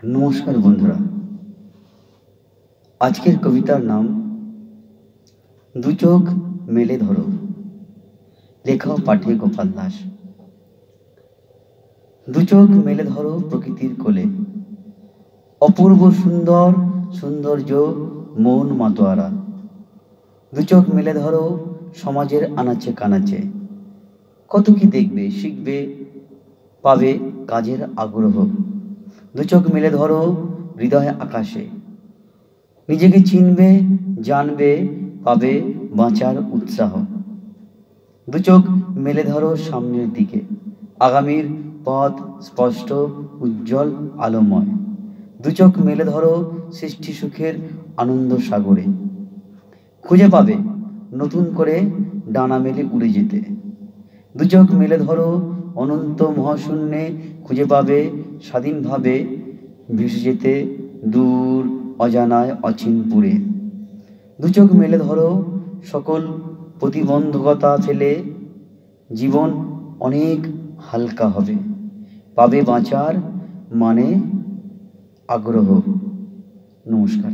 নমস্কার বন্ধুরা, আজকের কবিতার নাম দু চোখ মেলে ধরো। লেখা ও পাঠে গোপাল দাস। দু চোখ মেলে ধরো প্রকৃতির কোলে, অপূর্ব সুন্দর সৌন্দর্য মন মাতোয়ারা। দু চোখ মেলে ধরো সমাজের আনাচে কানাচে, কত কি দেখবে শিখবে পাবে কাজের আগ্রহ। দু চোখ মেলে ধরো হৃদয় আকাশে, নিজেকে চিনবে জানবে পাবে বাঁচার উৎসাহ। দু চোখ মেলে ধরো সামনের দিকে, আগামীর পথ স্পষ্ট উজ্জ্বল আলোময়। দু চোখ মেলে ধরো সৃষ্টি সুখের আনন্দ সাগরে, খুঁজে পাবে নতুন করে ডানা মেলে উড়ে যেতে। দু চোখ মেলে ধরো অনন্ত মহাশূন্যে, খুঁজে পাবে স্বাধীনভাবে ভেসে যেতে দূর অজানায় অচিনপুরে। দু চোখ মেলে ধরো সকল প্রতিবন্ধকতা ফেলে, জীবন অনেক হালকা হবে, পাবে বাঁচার মানে আগ্রহ। নমস্কার।